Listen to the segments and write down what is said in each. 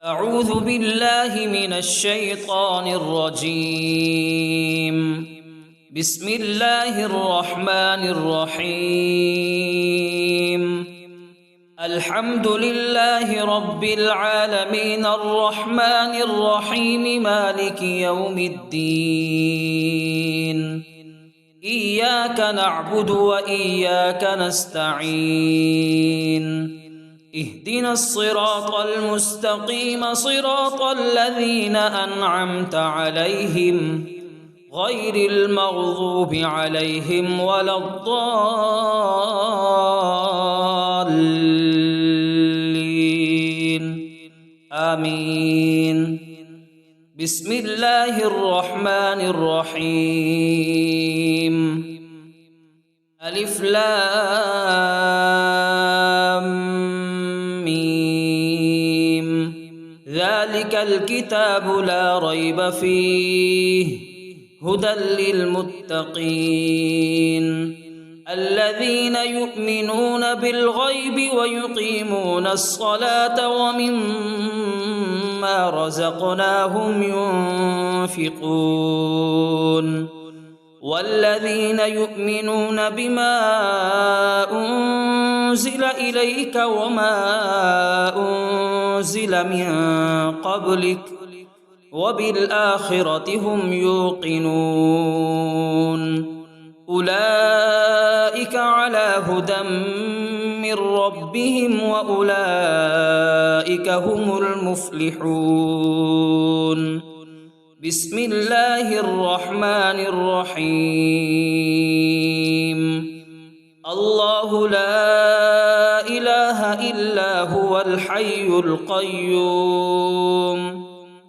أعوذ بالله من الشيطان الرجيم. بسم الله الرحمن الرحيم. الحمد لله رب العالمين الرحمن الرحيم مالك يوم الدين. إياك نعبد وإياك نستعين. اهدنا الصراط المستقيم صراط الذين أنعمت عليهم غير المغضوب عليهم ولا الضالين آمين. بسم الله الرحمن الرحيم. ألف لام ذلك الكتاب لا ريب فيه هدى للمتقين الذين يؤمنون بالغيب ويقيمون الصلاة ومما رزقناهم ينفقون والذين يؤمنون بما أنزل إليك وما أنزل من قبلك وبالآخرة هم يوقنون أولئك على هدى من ربهم وأولئك هم المفلحون. بسم الله الرحمن الرحيم. الله لا إله إلا هو الحي القيوم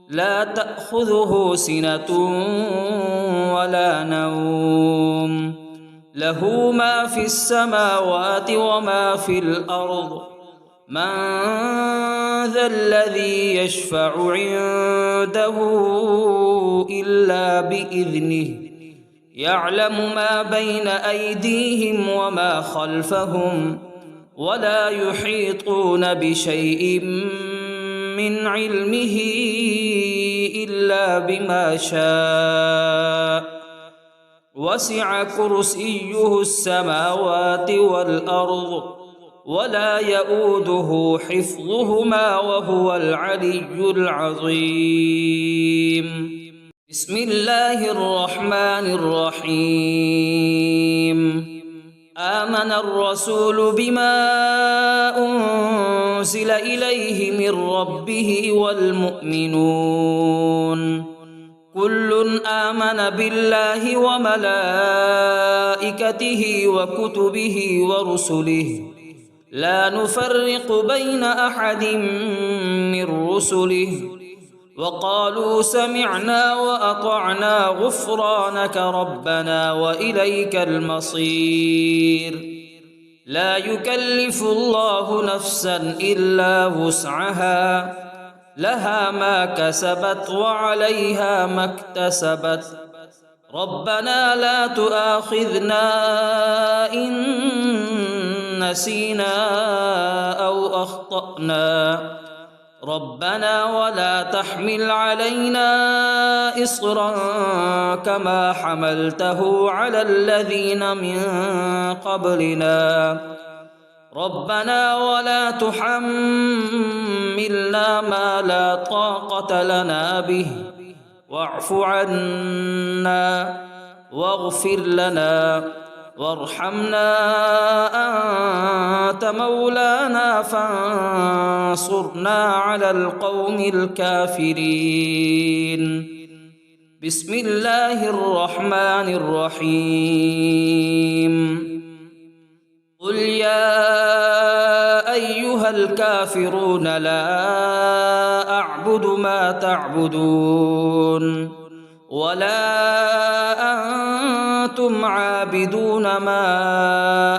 لا تأخذه سنة ولا نوم له ما في السماوات وما في الأرض من ذا الذي يشفع عنده إلا بإذنه يعلم ما بين أيديهم وما خلفهم ولا يحيطون بشيء من علمه إلا بما شاء وسع كرسيه السماوات والأرض ولا يؤوده حفظهما وهو العلي العظيم. بسم الله الرحمن الرحيم. آمن الرسول بما أنزل إليه من ربه والمؤمنون كل آمن بالله وملائكته وكتبه ورسله لا نفرق بين أحد من رسله وقالوا سمعنا وأطعنا غفرانك ربنا وإليك المصير. لا يكلف الله نفسا إلا وسعها لها ما كسبت وعليها ما اكتسبت ربنا لا تؤاخذنا إن نسينا أو أخطأنا ربنا ولا تحمل علينا إصرا كما حملته على الذين من قبلنا ربنا ولا تحملنا ما لا طاقة لنا به واعف عنا واغفر لنا وارحمنا أنت مولانا فانصرنا على القوم الكافرين. بسم الله الرحمن الرحيم. قل يا أيها الكافرون لا أعبد ما تعبدون ولا أنتم عابدون ما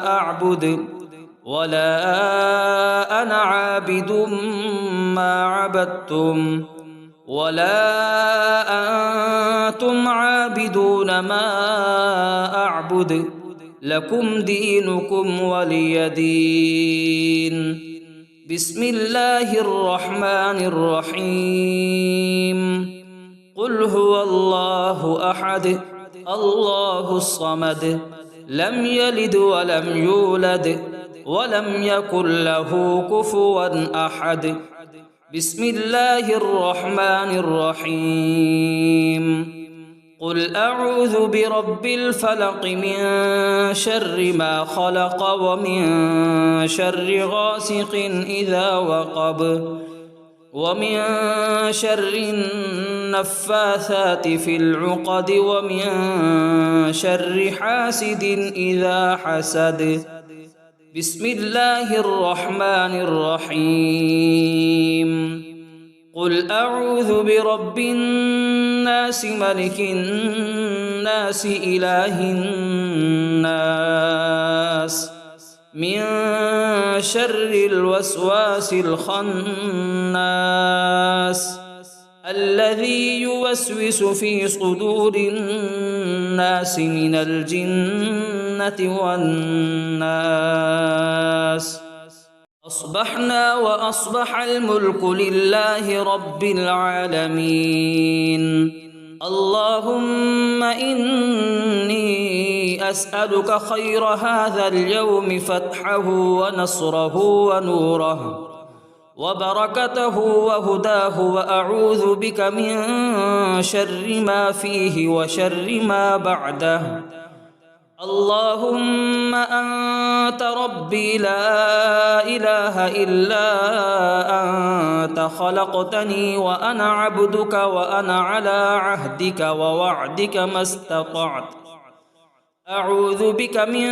أعبد ولا أنا عابد ما عبدتم ولا أنتم عابدون ما أعبد لكم دينكم ولي دين. بسم الله الرحمن الرحيم قل هو الله أحد الله الصمد لم يلد ولم يولد ولم يكن له كفوا أحد بسم الله الرحمن الرحيم قل أعوذ برب الفلق من شر ما خلق ومن شر غاسق إذا وقب ومن شر النفاثات في العقد ومن شر حاسد إذا حسد بسم الله الرحمن الرحيم قل أعوذ برب الناس ملك الناس إله الناس من شر الوسواس الخناس الذي يوسوس في صدور الناس من الجنة والناس أصبحنا وأصبح الملك لله رب العالمين اللهم إني أسألك خير هذا اليوم فتحه ونصره ونوره وبركته وهداه وأعوذ بك من شر ما فيه وشر ما بعده اللهم أنت ربي لا إله إلا أنت خلقتني وأنا عبدك وأنا على عهدك ووعدك ما استطعت أعوذ بك من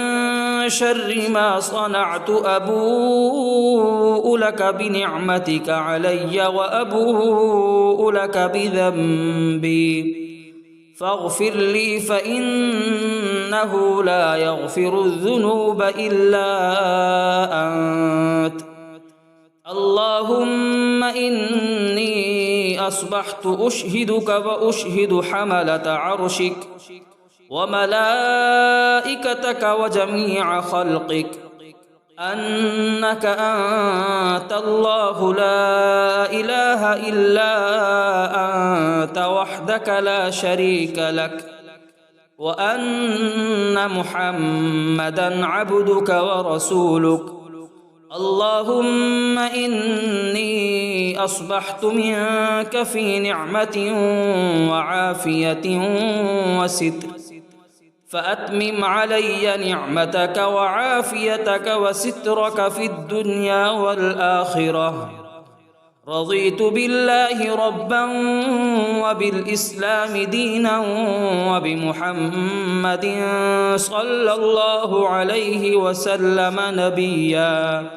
شر ما صنعت أبوء لك بنعمتك علي وأبوء لك بذنبي فاغفر لي فإنه لا يغفر الذنوب إلا أنت اللهم إني أصبحت أشهدك وأشهد حملة عرشك وملائكتك وجميع خلقك أنك أنت الله لا إله إلا أنت وحدك لا شريك لك وأن محمدًا عبدك ورسولك اللهم إني أصبحت منك في نعمة وعافية وستر فأتمم علي نعمتك وعافيتك وسترك في الدنيا والآخرة رضيت بالله ربا وبالإسلام دينا وبمحمد صلى الله عليه وسلم نبيا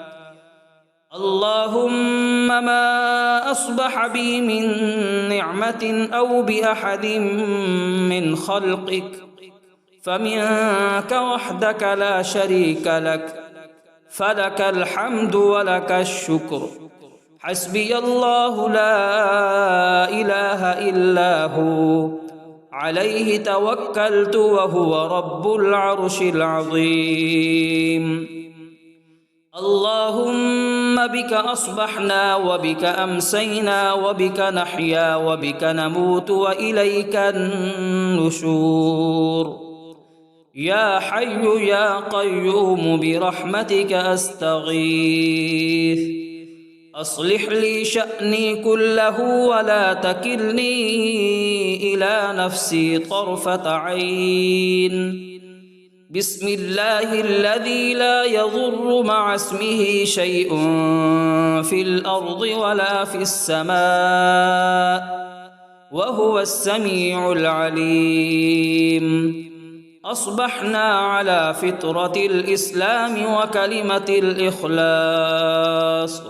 اللهم ما أصبح بي من نعمة أو بأحد من خلقك فمنك وحدك لا شريك لك فلك الحمد ولك الشكر حسبي الله لا إله إلا هو عليه توكلت وهو رب العرش العظيم اللهم بك أصبحنا وبك أمسينا وبك نحيا وبك نموت وإليك النشور يا حي يا قيوم برحمتك أستغيث أصلح لي شأني كله ولا تكلني إلى نفسي طرفة عين بسم الله الذي لا يضر مع اسمه شيء في الأرض ولا في السماء وهو السميع العليم أصبحنا على فطرة الإسلام وكلمة الإخلاص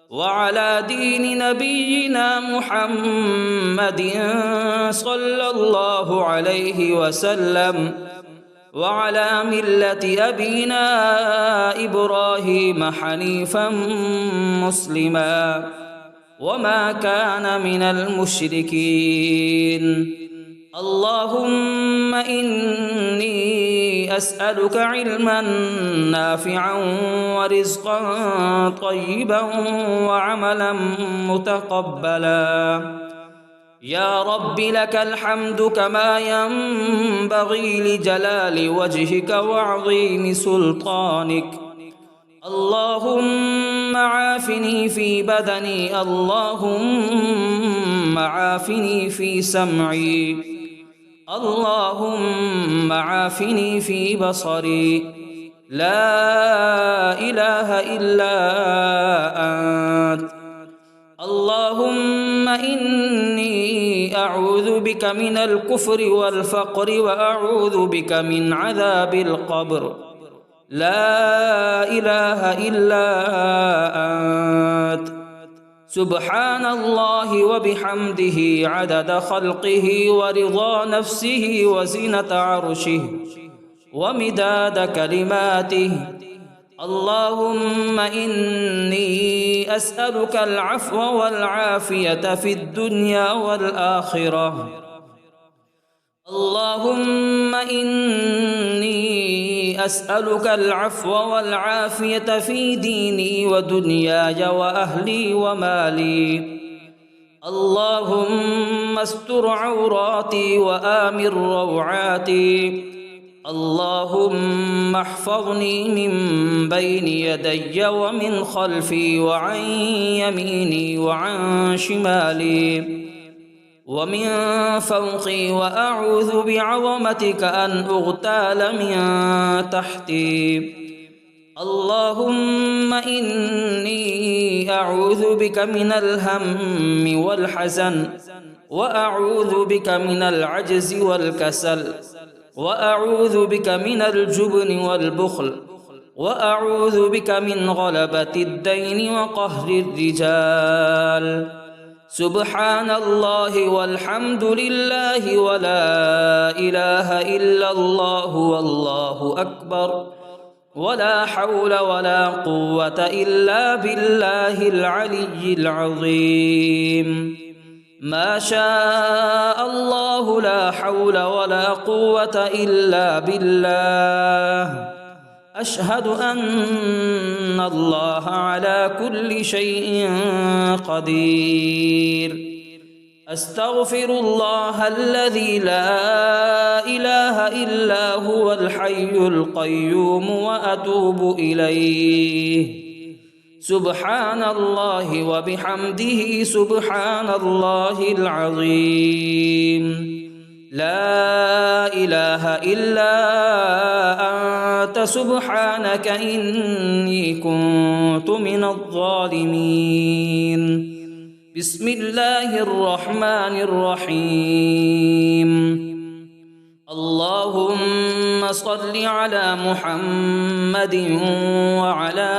وعلى دين نبينا محمد صلى الله عليه وسلم وعلى ملة أبينا إبراهيم حنيفا مسلما وما كان من المشركين اللهم إني أسألك علما نافعا ورزقا طيبا وعملا متقبلا. يا رب لك الحمد كما ينبغي لجلال وجهك وعظيم سلطانك. اللهم عافني في بدني، اللهم عافني في سمعي، اللهم عافني في بصري. لا إله إلا أنت. اللهم إني أعوذ بك من الكفر والفقر وأعوذ بك من عذاب القبر. لا إله إلا أنت. سبحان الله وبحمده عدد خلقه ورضا نفسه وزنة عرشه ومداد كلماته. اللهم إني أسألك العفو والعافية في الدنيا والآخرة. اللهم إني أسألك العفو والعافية في ديني ودنياي وأهلي ومالي. اللهم استر عوراتي وآمن روعاتي. اللهم احفظني من بين يدي ومن خلفي وعن يميني وعن شمالي ومن فوقي، وأعوذ بعظمتك أن أغتال من تحتي. اللهم إني أعوذ بك من الهم والحزن، وأعوذ بك من العجز والكسل، وأعوذ بك من الجبن والبخل، وأعوذ بك من غلبة الدين وقهر الرجال. سبحان الله والحمد لله ولا إله إلا الله والله أكبر، ولا حول ولا قوة إلا بالله العلي العظيم. ما شاء الله لا حول ولا قوة إلا بالله. أشهد أن الله على كل شيء قدير. أستغفر الله الذي لا إله إلا هو الحي القيوم وأتوب إليه. سبحان الله وبحمده سبحان الله العظيم. لا إله إلا أنت سبحانك إني كنت من الظالمين. بسم الله الرحمن الرحيم. اللهم صل على محمد وعلى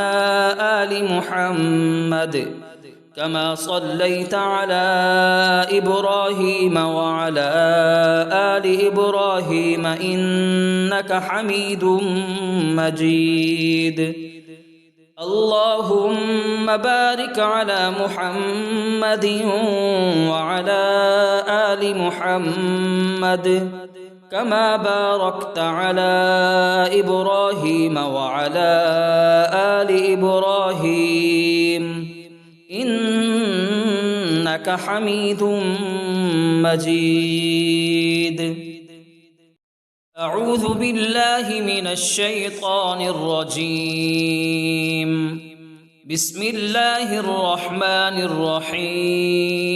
آل محمد كما صليت على إبراهيم وعلى آل إبراهيم إنك حميد مجيد. اللهم بارك على محمد وعلى آل محمد كما باركت على إبراهيم وعلى آل إبراهيم إنك حميد مجيد. أعوذ بالله من الشيطان الرجيم. بسم الله الرحمن الرحيم.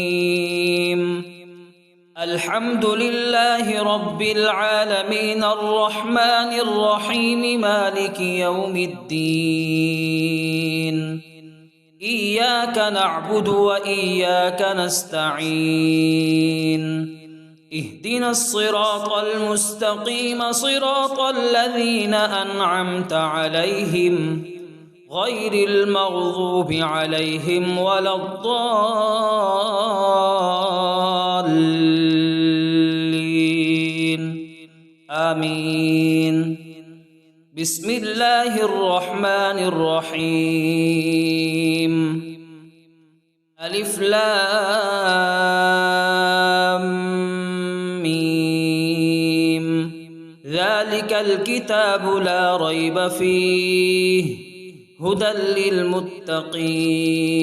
الحمد لله رب العالمين الرحمن الرحيم مالك يوم الدين. إياك نعبد وإياك نستعين. اهدنا الصراط المستقيم صراط الذين أنعمت عليهم غير المغضوب عليهم ولا الضالين. آمين. بسم الله الرحمن الرحيم. ألف لام ميم. ذلك ذلك الكتاب لا ريب فيه هدى للمتقين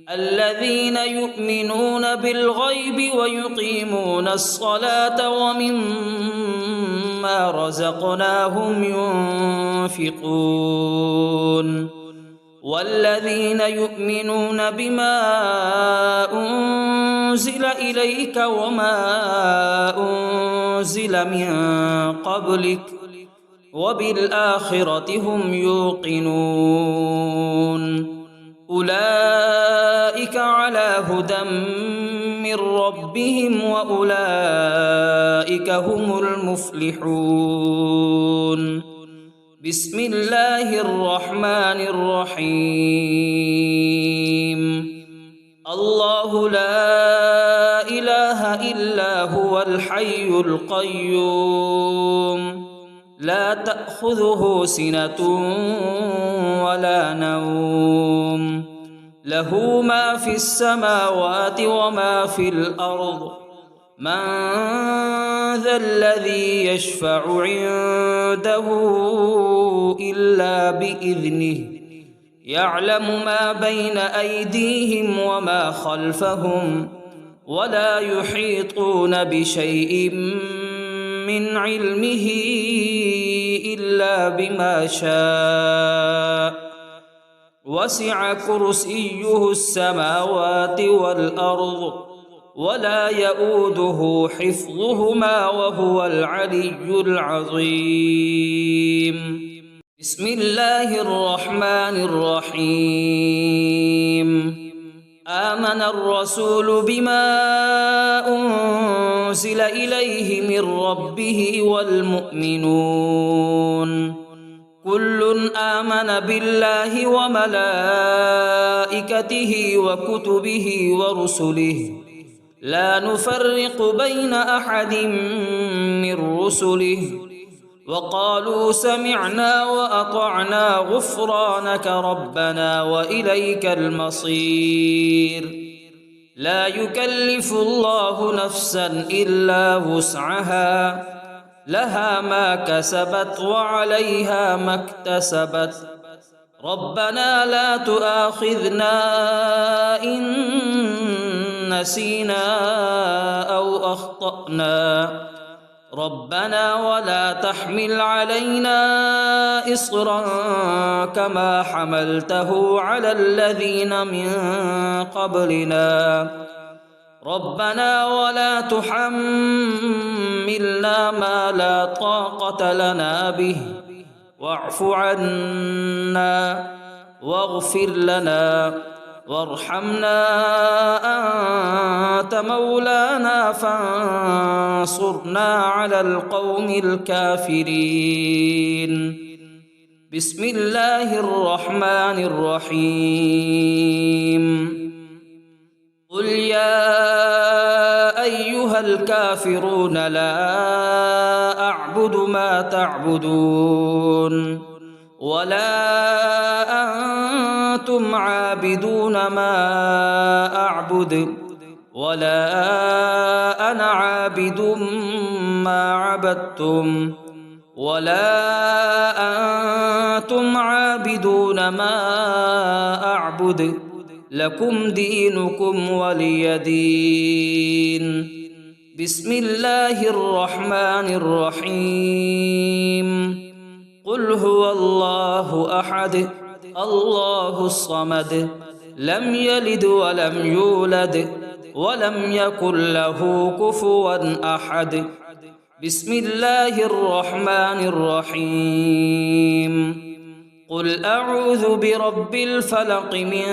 الذين يؤمنون بالغيب ويقيمون الصلاة ومما رزقناهم ينفقون والذين يؤمنون بما أنزل إليك وما أنزل من قبلك وبالآخرة هم يوقنون أولئك على هدى من ربهم وأولئك هم المفلحون بسم الله الرحمن الرحيم الله لا إله إلا هو الحي القيوم لا تأخذه سنة ولا نوم له ما في السماوات وما في الأرض من ذا الذي يشفع عنده إلا بإذنه يعلم ما بين أيديهم وما خلفهم ولا يحيطون بشيء من علمه إلا بما شاء وسع كرسيه السماوات والأرض ولا يؤوده حفظهما وهو العلي العظيم بسم الله الرحمن الرحيم آمن الرسول بما أنزل إليه من ربه والمؤمنون كل آمن بالله وملائكته وكتبه ورسله لا نفرق بين أحد من رسله وقالوا سمعنا وأطعنا غفرانك ربنا وإليك المصير لا يكلف الله نفسا إلا وسعها لها ما كسبت وعليها ما اكتسبت ربنا لا تؤاخذنا إن نسينا أو أخطأنا ربنا ولا تحمل علينا إصرا كما حملته على الذين من قبلنا ربنا ولا تحملنا ما لا طاقة لنا به واعف عنا واغفر لنا وارحمنا أنت مولانا فانصرنا على القوم الكافرين بسم الله الرحمن الرحيم قل يا أيها الكافرون لا أعبد ما تعبدون ولا أنتم عابدون ما أعبد ولا أنا عابد ما عبدتم ولا أنتم عابدون ما أعبد لكم دينكم ولي دين بسم الله الرحمن الرحيم قل هو الله أحد الله الصمد لم يلد ولم يولد ولم يكن له كفوا أحد بسم الله الرحمن الرحيم قل أعوذ برب الفلق من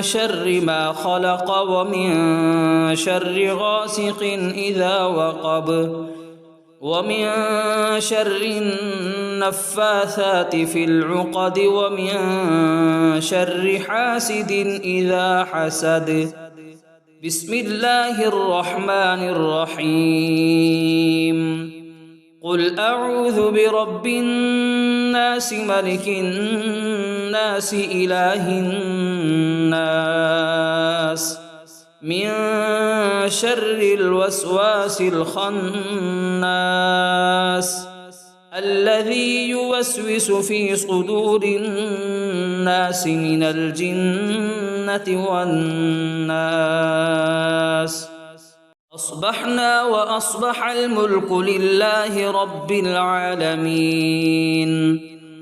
شر ما خلق ومن شر غاسق إذا وقب ومن شر النفاثات في العقد ومن شر حاسد إذا حسد بسم الله الرحمن الرحيم قل أعوذ برب الناس ملك الناس إله الناس من شر الوسواس الخناس الذي يوسوس في صدور الناس من الجنة والناس. أصبحنا وأصبح الملك لله رب العالمين.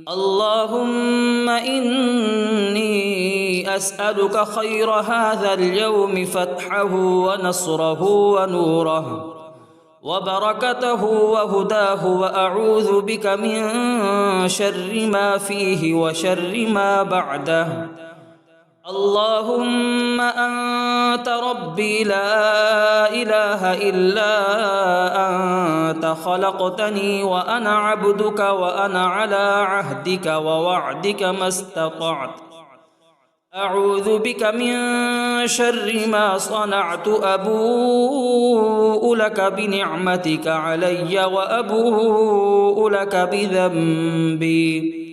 اللهم إني أسألك خير هذا اليوم فتحه ونصره ونوره وبركته وهداه، وأعوذ بك من شر ما فيه وشر ما بعده. اللهم أنت ربي لا إله إلا أنت، خلقتني وأنا عبدك وأنا على عهدك ووعدك ما استطعت. أعوذ بك من شر ما صنعت، أبوء لك بنعمتك علي وأبوء لك بذنبي،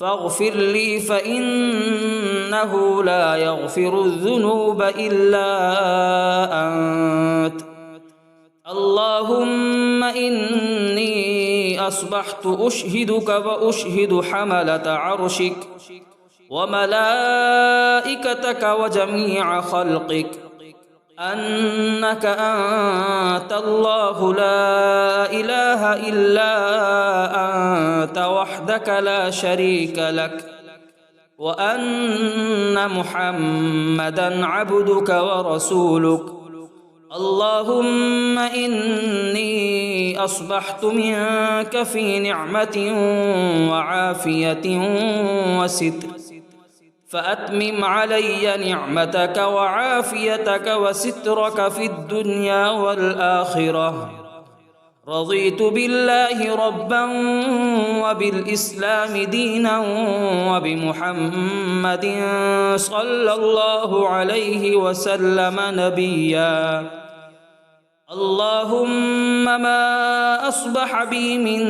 فاغفر لي فإنه لا يغفر الذنوب إلا أنت. اللهم إني أصبحت أشهدك وأشهد حملة عرشك وملائكتك وجميع خلقك أنك أنت الله لا إله إلا أنت وحدك لا شريك لك، وأن محمدًا عبدك ورسولك. اللهم إني أصبحت منك في نعمة وعافية وستر، فأتمم علي نعمتك وعافيتك وسترك في الدنيا والآخرة. رضيت بالله ربا وبالإسلام دينا وبمحمد صلى الله عليه وسلم نبيا. اللهم ما أصبح بي من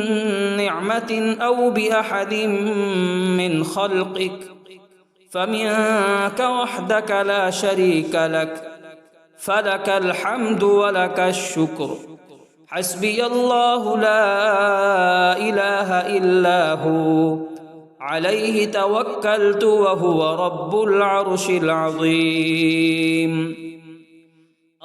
نعمة أو بأحد من خلقك فمنك وحدك لا شريك لك، فلك الحمد ولك الشكر. حسبي الله لا إله إلا هو، عليه توكلت وهو رب العرش العظيم.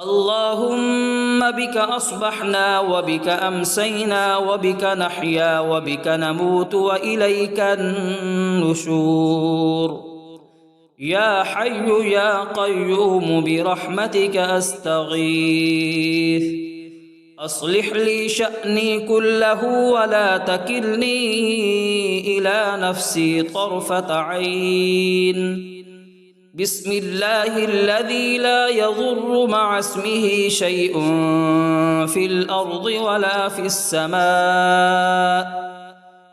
اللهم بك أصبحنا وبك أمسينا وبك نحيا وبك نموت وإليك النشور. يا حي يا قيوم برحمتك أستغيث، أصلح لي شأني كله ولا تكلني إلى نفسي طرفة عين. بسم الله الذي لا يضر مع اسمه شيء في الأرض ولا في السماء،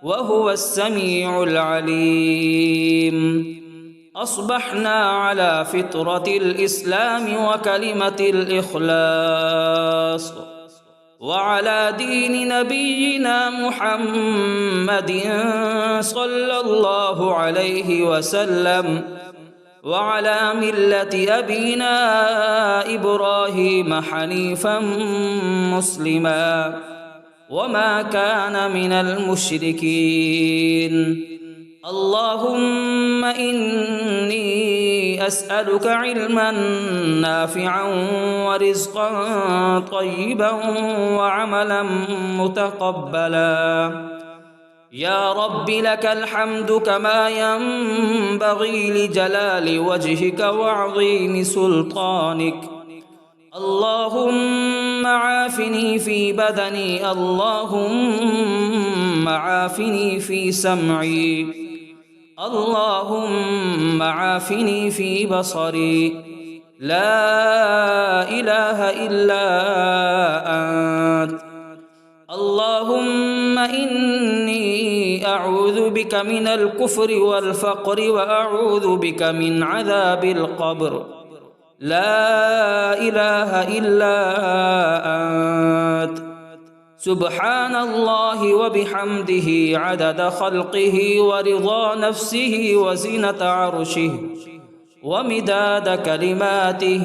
وهو السميع العليم. أصبحنا على فطرة الإسلام وكلمة الإخلاص، وعلى دين نبينا محمد صلى الله عليه وسلم، وعلى ملة أبينا إبراهيم حنيفا مسلما وما كان من المشركين. اللهم إني أسألك علما نافعا ورزقا طيبا وعملا متقبلا. يا رب لك الحمد كما ينبغي لجلال وجهك وعظيم سلطانك. اللهم عافني في بدني، اللهم عافني في سمعي، اللهم عافني في بصري. لا إله إلا أنت. اللهم إني أعوذ بك من الكفر والفقر وأعوذ بك من عذاب القبر. لا إله إلا أنت. سبحان الله وبحمده عدد خلقه ورضا نفسه وزنة عرشه ومداد كلماته.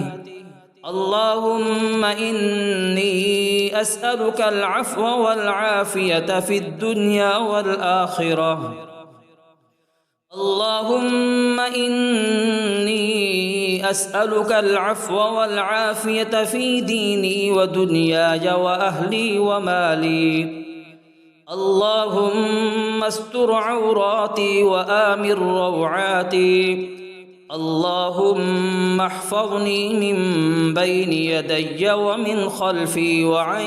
اللهم إني أسألك العفو والعافية في الدنيا والآخرة. اللهم إني أسألك العفو والعافية في ديني ودنياي وأهلي ومالي. اللهم استر عوراتي وآمن روعاتي. اللهم احفظني من بين يدي ومن خلفي وعن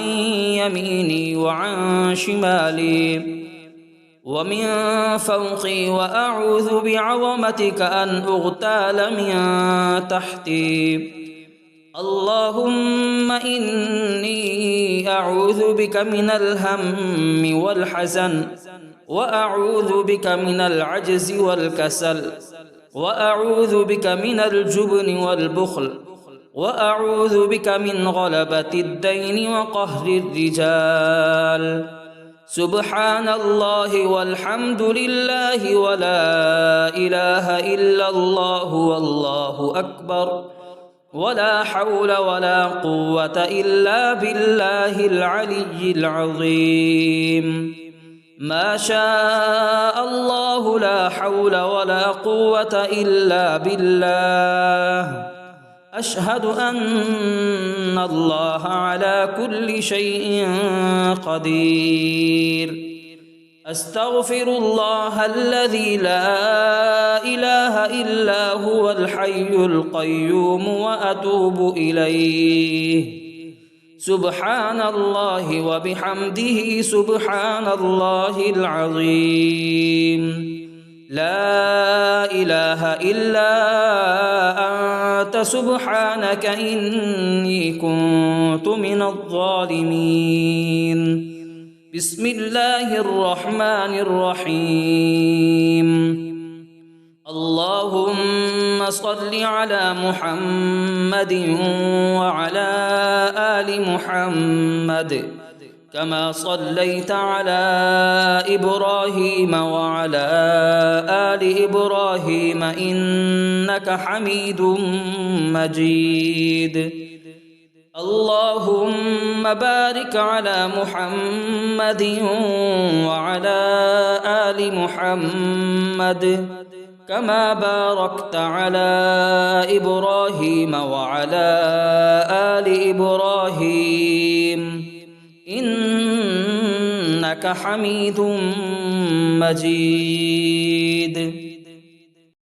يميني وعن شمالي ومن فوقي، وأعوذ بعظمتك أن أغتال من تحتي. اللهم إني أعوذ بك من الهم والحزن، وأعوذ بك من العجز والكسل، وأعوذ بك من الجبن والبخل، وأعوذ بك من غلبة الدين وقهر الرجال. سبحان الله والحمد لله ولا إله إلا الله والله أكبر، ولا حول ولا قوة إلا بالله العلي العظيم. ما شاء الله لا حول ولا قوة إلا بالله. أشهد أن الله على كل شيء قدير. أستغفر الله الذي لا إله إلا هو الحي القيوم وأتوب إليه. سبحان الله وبحمده سبحان الله العظيم. لا إله إلا أنت سبحانك إني كنت من الظالمين. بسم الله الرحمن الرحيم. اللهم صل على محمد وعلى آل محمد كما صليت على إبراهيم وعلى آل إبراهيم إنك حميد مجيد. اللهم بارك على محمد وعلى آل محمد كما باركت على إبراهيم وعلى آل إبراهيم إنك حميد مجيد.